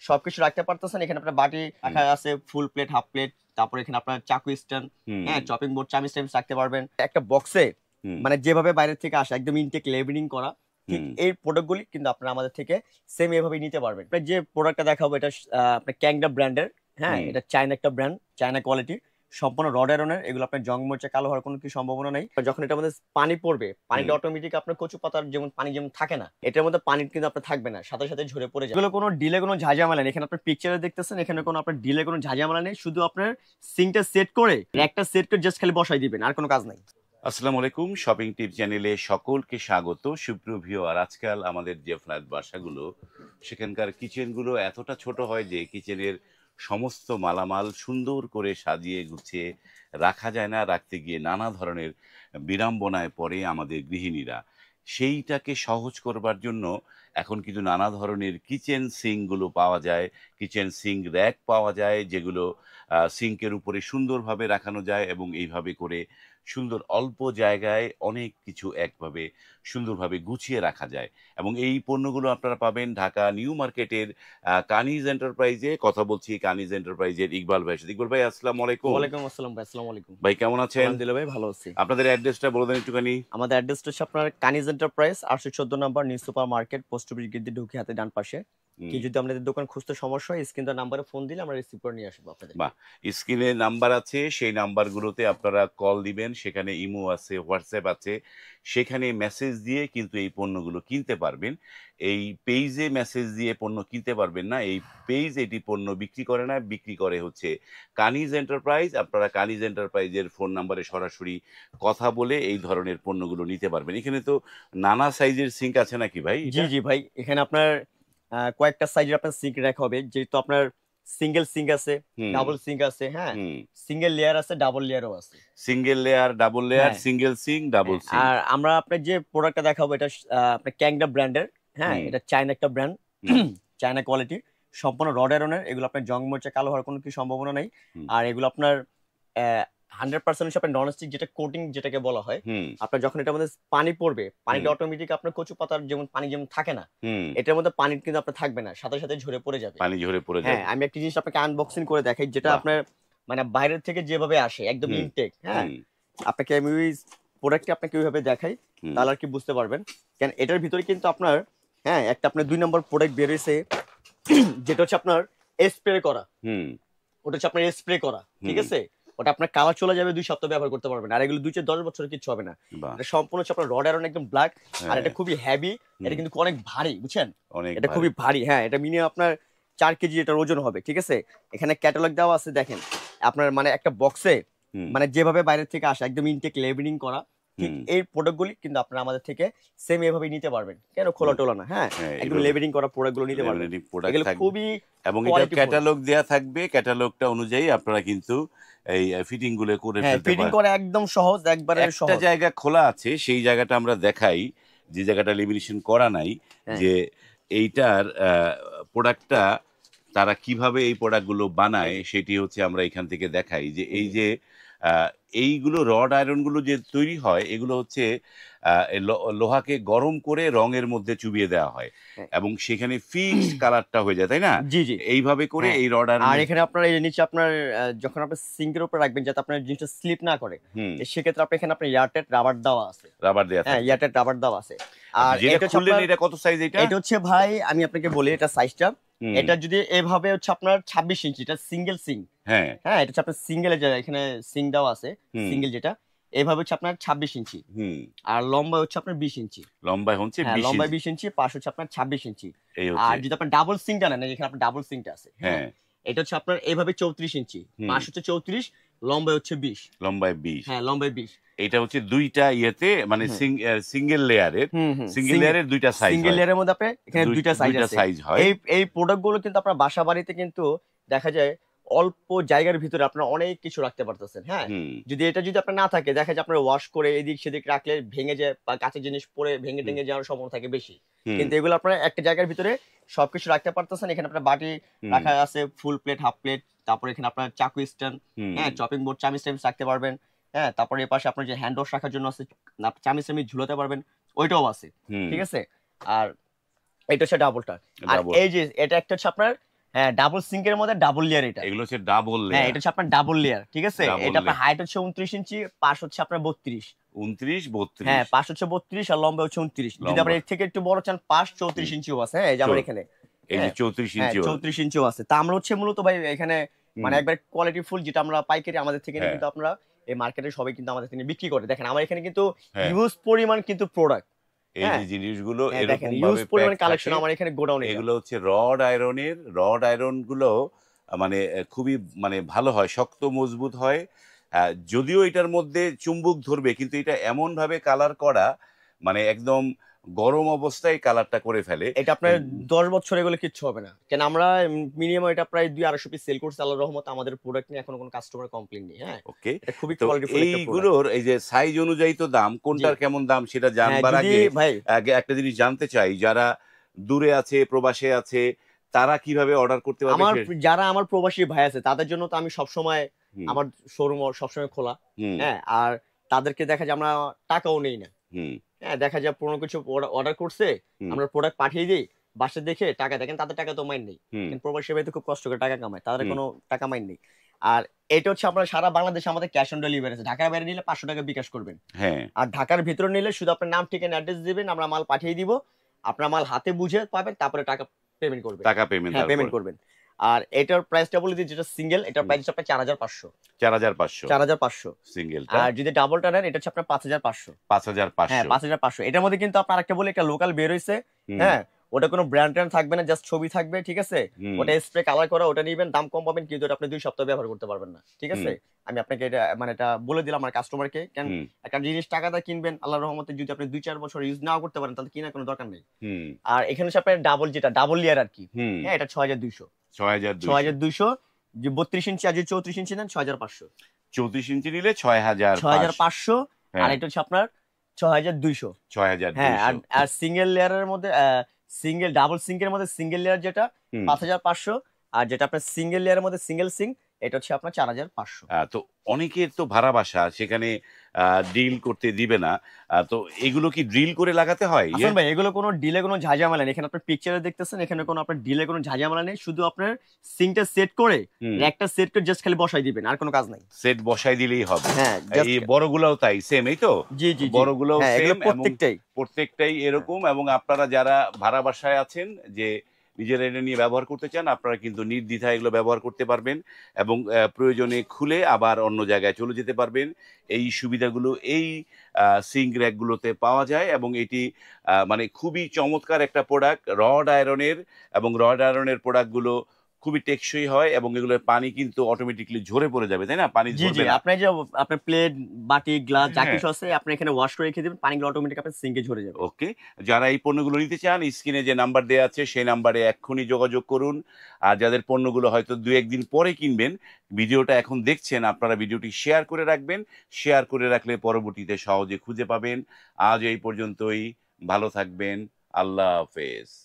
সবকিছু রাখতে পারতেছেন। এখানে আপনার বাটি রাখা আছে, ফুল প্লেট, হাফ প্লেট, তারপর এখানে আপনার চাকু স্ট্যান্ড, হ্যাঁ, চপিং বোর্ড, চামিচ টামিচ রাখতে পারবেন একটা বক্সে। মানে যেভাবে বাইরে থেকে আসে একদম ইনটেক লেবেলিং করা, ঠিক এই প্রোডাক্টগুলি কিন্তু আপনারা আমাদের থেকে সেম এভাবে নিতে পারবেন। যে প্রোডাক্টটা দেখাবো এটা আপনার ক্যাংডা ব্র্যান্ডের, হ্যাঁ, এটা চায়না একটা ব্র্যান্ড, চায়না কোয়ালিটি, সম্পূর্ণ রড আয়রনের। এগুলো আপনার জং মরিচা কালো হওয়ার কোনো কি সম্ভাবনা নেই। যখন এটার মধ্যে পানি পড়বে, পানিটা অটোমেটিক আপনার কচু পাতার যেমন পানি যেমন থাকে না, এটার মধ্যে পানি কিন্তু আপনার থাকবে না, সাথে সাথে ঝরে পড়ে যাবে। এগুলো কোনো ডিলে কোনো ঝাঁঝামেলা নেই। এখানে আপনার পিকচারে দেখতেছেন, এখানে কোনো আপনার ডিলে কোনো ঝাঁঝামেলা নেই। শুধু আপনার সিঙ্কটা সেট করে একটা সেট করে জাস্ট খালি বসাই দিবেন, আর কোনো কাজ নাই। আসসালামু আলাইকুম, শপিং টিপ চ্যানেলে সকলকে স্বাগত। সুপ্রিয় আর আজকাল আমাদের যে ফ্ল্যাট বাসাগুলো, সেখানকার কিচেনগুলো এতটা ছোট হয় যে কিচেনের সমস্ত মালামাল সুন্দর করে সাজিয়ে গুছিয়ে রাখা যায় না। রাখতে গিয়ে নানা ধরনের বিড়ম্বনায় পড়ে আমাদের গৃহিণীরা। সেইটাকে সহজ করবার জন্য এখন কিন্তু নানা ধরনের কিচেন সিঙ্কগুলো পাওয়া যায়, কিচেন সিঙ্ক র্যাক পাওয়া যায়, যেগুলো সিঙ্কের উপরে সুন্দরভাবে রাখানো যায় এবং এইভাবে করে সুন্দর অল্প জায়গায় অনেক কিছু একভাবে সুন্দরভাবে গুছিয়ে রাখা যায়। এবং এই পণ্যগুলো আপনারা পাবেন ঢাকা নিউ মার্কেটের কানিজ এন্টারপ্রাইজে। কথা বলছি কানিজ এন্টারপ্রাইজের ইকবাল ভাই সাথে। ইকবাল ভাই, আসসালামু আলাইকুম। ওয়ালাইকুম আসসালাম ভাই, আসসালামু আলাইকুম ভাই কেমন আছেন? আলহামদুলিল্লাহ ভাই, ভালো আছি। আপনাদের অ্যাড্রেসটা বলে দেন একটুখানি। আমাদের অ্যাড্রেসটা হচ্ছে আপনার কানিজ এন্টারপ্রাইজ, 814 নম্বর new supermarket, post office gate দিয়ে ঢুকে হাতে ডান পাশে। কি যদি আপনাদের দোকান খুঁজতে সমস্যা হয়, স্ক্রিনটার নাম্বারে ফোন দিলে আমরা রিসিভ করে নিয়ে আসবো আপনাদের। বাহ, স্ক্রিনে নাম্বার আছে, সেই নাম্বারগুলোতে আপনারা কল দিবেন। সেখানে ইমো আছে, হোয়াটসঅ্যাপ আছে, সেখানে মেসেজ দিয়ে কিন্তু এই পণ্যগুলো কিনতে পারবেন। এই পেজে মেসেজ দিয়ে পণ্য কিনতে পারবেন না। এই পেজ এটি পণ্য বিক্রি করে না, বিক্রি করে হচ্ছে কানিজ এন্টারপ্রাইজ। আপনারা কানিজ এন্টারপ্রাইজের ফোন নাম্বারে সরাসরি কথা বলে এই ধরনের পণ্যগুলো নিতে পারবেন। এখানে তো নানা সাইজের সিঙ্ক আছে নাকি ভাই? জি জি ভাই, এখানে আপনার কয়েকটা সাইজের আপনার সিঙ্ক রাখা হবে। যেহেতু আপনার সিঙ্গেল সিঙ্ক আছে, ডাবল সিঙ্ক আছে, হ্যাঁ, সিঙ্গেল লেয়ার আছে, ডাবল লেয়ারও আছে। Single layer, double layer, single sink, double sink. আর আমরা আপনার যে প্রোডাক্টটা দেখাবো এটা আপনার ক্যাংডা ব্র্যান্ডের, হ্যাঁ, এটা চায়না একটা ব্র্যান্ড, চায়না কোয়ালিটি, সম্পূর্ণ রড আয়রনের। এগুলো আপনার জং মরিচা কালো হওয়ার কোনো কি সম্ভাবনা নেই। আর এগুলো আপনার 100% আপনার ননস্টিক, যেটা কোটিং যেটাকে বলা হয়। আপনার যখন এটার মধ্যে পানি পড়বে, পানিটা অটোমেটিক আপনার কচু পাতার যেমন পানি যেমন থাকে না, এটার মধ্যে পানি কিন্তু আপনার থাকবে না, সাথে সাথে ঝরে পড়ে যাবে, পানি ঝরে পড়ে যাবে। হ্যাঁ, আমি একটা জিনিস আপনাকে আনবক্সিং করে দেখাই, যেটা আপনার মানে বাইরের থেকে যেভাবে আসে একদম ইনটেক, হ্যাঁ, আপনাকে আমি ওই প্রোডাক্টটি আপনাকে ওইভাবে দেখাই, তাহলে আর কি বুঝতে পারবেন। কেন এটার ভিতরে কিন্তু আপনার, হ্যাঁ, একটা আপনার 2 নম্বর প্রোডাক্ট বের হয়েছে, যেটা হচ্ছে আপনার স্প্রে করা। ওটা হচ্ছে আপনার স্প্রে করা, ঠিক আছে? ওটা আপনার কালার চলে যাবে, 2 সপ্তাহ ব্যবহার করতে পারবেন। আর এগুলো 2-10 বছরের কিছু হবে না। এটা সম্পূর্ণ হচ্ছে আপনার রড আয়রন, একদম ব্ল্যাক। আর এটা খুবই হেভি, এটা কিন্তু অনেক ভারী, বুঝছেন? এটা খুবই ভারী, হ্যাঁ, এটা মিনিমাম আপনার 4 কেজি এটার ওজন হবে, ঠিক আছে? এখানে ক্যাটালগ দেওয়া আছে, দেখেন আপনার মানে একটা বক্সে মানে যেভাবে বাইরে থেকে আসে একদম ইনটেক লেবেলিং করা, ঠিক এই প্রোডাক্টগুলি কিন্তু আপনারা আমাদের থেকে সেম এভাবে নিতে পারবেন। কেন খোলা টোলা না, হ্যাঁ, একদম লেবেলিং করা প্রোডাক্টগুলো নিতে পারবেন। এগুলো খুবই, এবং এটা ক্যাটালগ দেয়া থাকবে, ক্যাটালগটা অনুযায়ী আপনারা কিন্তু এই ফিটিং গুলো করে ফেলতে পারেন। ফিটিং করা একদম সহজ, একবারে সহজ। একটা জায়গা খোলা আছে, সেই জায়গাটা আমরা দেখাই, যে জায়গাটা লেমিনেশন করা নাই, যে এইটার প্রোডাক্টটা তারা কিভাবে এই প্রোডাক্টগুলো বানায়, সেটি হচ্ছে আমরা এখান থেকে দেখাই। যে এই যে এইগুলো রড আয়রনগুলো যে তৈরি হয়, এগুলো হচ্ছে লোহাকে গরম করে রঙের মধ্যে চুবিয়ে দেওয়া হয় এবং সেখানে ফিক্সড কালারটা হয়ে যায়, তাই না? জি জি, এইভাবে করে এই রড আয়রন। আর এখানে আপনার এই নিচে আপনার যখন আপনি সিঙ্কের উপর রাখবেন, যাতে আপনার জিনিসটা স্লিপ না করে, সেক্ষেত্রে আপনি এখানে আপনার এয়ারটাইট রাবার দেওয়া আছে, রাবার দেওয়া আছে, হ্যাঁ, এয়ারটাইট রাবার দেওয়া আছে। আর এটা খুললেন, এটা কত সাইজ? এটা হচ্ছে ভাই, আমি আপনাকে বলি এটা সাইজটা। এটা যদি এভাবে হচ্ছে আপনার 26 ইঞ্চি, এটা সিঙ্গেল সিং, হ্যাঁ, এটা হচ্ছে আপনার সিঙ্গেলের জায়গা, এখানে সিং দেওয়া আছে, সিঙ্গেল যেটা এভাবে হচ্ছে আপনার 26 ইঞ্চি, আর লম্বা হচ্ছে আপনার 20 ইঞ্চি। লম্বায় হচ্ছে 20 ইঞ্চি, পাশ হচ্ছে আপনার 26 ইঞ্চি। আর যদি আপনার ডাবল সিংটা নেন, এখানে আপনার ডাবল সিংটা আছে, হ্যাঁ, এটা হচ্ছে আপনার এভাবে 34 ইঞ্চি, পাশ হচ্ছে 34, লম্বায় হচ্ছে 20, লম্বায় 20, হ্যাঁ, লম্বায় 20। এটা হচ্ছে দুইটা ইয়েতে, মানে সিঙ্গেল লেয়ারের, সিঙ্গেল লেয়ারের দুইটা সাইজ, সিঙ্গেল লেয়ারের মধ্যে আপনি এখানে দুইটা সাইজ হয়। এই প্রোডাক্টগুলো কিন্তু আপনার বাসা বাড়িতে কিন্তু দেখা যায় অল্প জায়গার ভিতরে আপনারা অনেক কিছু রাখতে পারতেছেন, হ্যাঁ। যদি এটা যদি আপনার না থাকে, দেখা যায় আপনার ওয়াশ করে এদিক সেদিক রাখলে ভেঙে যায়, বা কাঁচের জিনিস পরে ভেঙে টেঙে যাওয়ার সম্ভাবনা থাকে বেশি। কিন্তু এগুলো আপনারা একটা জায়গার ভিতরে সবকিছু রাখতে পারতেছেন। এখানে আপনার বাটি রাখা আছে, ফুল প্লেট, হাফ প্লেট, তারপর এখানে আপনার চাকু স্ট্যান্ড, হ্যাঁ, চপিং বোর্ড, চামিচ টামিচ রাখতে পারবেন, হ্যাঁ, তারপরে এই পাশে আপনার যে হ্যান্ড ওয়াশ রাখার জন্য আছে, চামিচ টামিচ ঝুলাতে পারবেন, ওইটাও আছে, ঠিক আছে। আর এটা হচ্ছে ডাবলটা। আর এই যে এটা একটা হচ্ছে আপনার হ্যাঁ, ডাবল সিঙ্কের মধ্যে ডাবল লেয়ার এটা। এগুলো হচ্ছে ডাবল হ্যাঁ, লেয়ার। এটা হচ্ছে আপনার ডাবল লেয়ার, ঠিক আছে? ডাবল এটা আপনার লেয়ার। হাইট হচ্ছে 29 ইঞ্চি, পাশ হচ্ছে আপনার 32। 29 হ্যাঁ, 32। পাশ হচ্ছে 32 আর লম্বা হচ্ছে 29। যদি লম্বা। আপনার এর থেকে একটু বড় চান, পাশ 34 ইঞ্চিও আছে। হ্যাঁ, এই যে আমার এখানে। এই যে হ্যাঁ, 34 হ্যাঁ, ইঞ্চি। 34 ইঞ্চিও আছে। তা আমরা হচ্ছে মূলত ভাই এখানে মানে একবার কোয়ালিটি ফুল, যেটা আমরা পাইকারি আমাদের থেকে নিয়ে হ্যাঁ। কিন্তু আপনারা এই মার্কেটে সবাই কিন্তু আমাদের থেকে বিক্রি করে। দেখেন আমার এখানে কিন্তু হ্যাঁ। হিউজ পরিমাণ কিন্তু প্রোডাক্ট। এই হ্যাঁ, যে জিনিসগুলো হ্যাঁ, দেখেন এরকম হিউজ ভাবে পরিমাণ প্যাক কালেকশন থাকে। আমার এখানে গোডাউনে। এগুলো হচ্ছে রড আয়রন গুলো মানে খুবই মানে ভালো হয়, শক্ত মজবুত হয়। যদিও এটার মধ্যে চুম্বক ধরবে, কিন্তু এটা এমন ভাবে কালার করা, মানে একদম গরম অবস্থায় কালারটা করে ফেলে। এটা আপনার 10 বছর এগুলো কিচ্ছু হবে না। কেন আমরা মিনিমাম এটা প্রায় 200-250 পিস সেল করছি আল্লাহর রহমতে। আমাদের প্রোডাক্ট নিয়ে এখনো কোনো কাস্টমার কমপ্লেইন নেই। হ্যাঁ, ওকে। এটা খুবই তো কোয়ালিটিফুল একটা প্রোডাক্ট। এইগুলোর এই যে সাইজ অনুযায়ী তো দাম, কোনটার জি। কেমন দাম সেটা হ্যাঁ, জানবার যদি আগে ভাই আগে একটা জিনিস জানতে চাই, যারা দূরে আছে, প্রবাসে আছে, তারা কিভাবে অর্ডার করতে পারবে? আমার যারা আমার প্রবাসী ভাই আছে তাদের জন্য তো আমি সবসময় হুম, আমার শোরুম সবসময় খোলা। হুম, হ্যাঁ, আর তাদেরকে দেখা যায় আমরা টাকাও নেই না। হুম, হ্যাঁ, দেখা যায় কোনো কিছু অর্ডার করছে, হুম, আমরা প্রোডাক্ট পাঠিয়ে দিই, বাসা দেখে টাকা দেখেন, তাদের টাকা তো মাইন নেই। হুম, কিন্তু প্রবাসী ভাই তো খুব কষ্ট করে টাকা কামায়, তাদের হুম, কোনো টাকা মাইন নেই। আর এটা হচ্ছে আপনার সারা বাংলাদেশে আমাদের ক্যাশ অন ডেলিভারি আছে। ঢাকার বাইরে নিলে 500 টাকা বিকাশ করবেন। হ্যাঁ, আর ঢাকার ভিতরে নিলে শুধু আপনার নাম, ঠিকানা, অ্যাড্রেস দিবেন, আমরা মাল পাঠিয়ে দিব। আপনার মাল হাতে বুঝে পাবেন, তারপরে টাকা পেমেন্ট করবেন। টাকা পেমেন্ট হ্যাঁ, তারপর পেমেন্ট করবেন। আর এটার প্রাইসটা বলে দিই, যেটা সিঙ্গেল, এটার হুম, প্রাইস হচ্ছে আপনার 4500। 4500 4500। সিঙ্গেলটা, আর যদি ডাবলটা নেন এটা হচ্ছে আপনার 5500। হ্যাঁ, 5500। 5500। এটার মধ্যে কিন্তু আপনার একটা বলে একটা লোকাল বের হইছে। হুম, হ্যাঁ, ওটা কোনো ব্র্যান্ড ট্যান্ড থাকবে না, জাস্ট ছবি থাকবে, ঠিক আছে? হুম, ওটা স্প্রে কালার করা, ওটা নিবেন, দাম কম পাবেন, কিন্তু এটা আপনি 2 সপ্তাহ ব্যবহার করতে পারবেন না। ঠিক আছে? হুম, আমি আপনাকে এটা মানে এটা বলে দিলাম আমার কাস্টমারকে। কেন হুম, একটা জিনিস টাকা দিয়ে কিনবেন, আল্লাহর রহমতে যদি আপনি 2-4 বছর ইউজ নাও করতে পারেন, তাহলে কেনার কোনো দরকার নেই। হুম, আর এখানে হচ্ছে আপনার ডাবল, যেটা ডাবল লেয়ার আরকি। হুম, হ্যাঁ, এটা 6200। 6200। 6200, যে 32 ইঞ্চি আর যদি 34 ইঞ্চি নেন 6500। 34 ইঞ্চি নিলে 6500। 6500। আর হ্যাঁ, এটা হচ্ছে আপনার 6200। হ্যাঁ, 6200। আর সিঙ্গেল লেয়ারের মধ্যে সিঙ্গেল ডাবল সিঙ্কের মধ্যে সিঙ্গেল লেয়ার যেটা হুম। 5500। আর যেটা আপনার সিঙ্গেল লেয়ারের মধ্যে সিঙ্গেল সিঙ্ক, এটা হচ্ছে আপনার 4500। তো অনেকের তো ভাড়া বাসা, সেখানে ডিল করতে দিবে না। তো এগুলো কি ড্রিল করে লাগাতে হয়? আসুন ভাই, এগুলো কোনো ডিলে কোনো ঝাঁঝামেলা নেই। এখানে আপনার পিকচারে দেখতেছেন, এখানে কোনো আপনার ডিলে কোনো ঝাঁঝামেলা নেই। শুধু আপনার সিঙ্কটা সেট করে, হুম, একটা সেট করে জাস্ট খালি বসাই দিবেন, আর কোনো কাজ নাই। সেট বসাই দিলেই হবে। হ্যাঁ, এই জাস্ট। বড়গুলোও তাই সেম, এই তো? জি, জি, জি। বড়গুলোও হ্যাঁ, এগুলো সেম, এবং প্রত্যেকটাই। প্রত্যেকটাই এরকম। এবং আপনারা যারা ভাড়া বাসায় আছেন, যে নিজেরা এটা নিয়ে ব্যবহার করতে চান, আপনারা কিন্তু নির্দ্বিধায় এগুলো ব্যবহার করতে পারবেন, এবং প্রয়োজনে খুলে আবার অন্য জায়গায় চলে যেতে পারবেন। এই সুবিধাগুলো এই সিঙ্ক র্যাকগুলোতে পাওয়া যায়, এবং এটি মানে খুবই চমৎকার একটা প্রোডাক্ট রড আয়রনের। এবং রড আয়রনের প্রোডাক্টগুলো খুবই টেকসই হয়, এবং এগুলোর পানি কিন্তু অটোমেটিকলি ঝরে পড়ে যাবে, তাই না? পানি জি, জি। ঝরবে না। আপনার যে আপনার প্লেট, বাটি, গ্লাস যা হ্যাঁ, কিছু আছে আপনি এখানে ওয়াশ করে রেখে দিবেন, পানিগুলো অটোমেটিক আপনার সিঙ্কে ঝরে যাবে। ওকে। যারা এই পণ্যগুলো নিতে চান, স্ক্রিনে যে নাম্বার দেয়া আছে সেই নাম্বারে এক্ষুনি যোগাযোগ করুন। আর যাদের পণ্যগুলো হয়তো ২-১ দিন পরে কিনবেন, ভিডিওটা এখন দেখছেন, আপনারা ভিডিওটি শেয়ার করে রাখবেন। শেয়ার করে রাখলে পরবর্তীতে সহজে খুঁজে পাবেন। আজ এই পর্যন্তই। ভালো থাকবেন। আল্লাহ হাফেজ।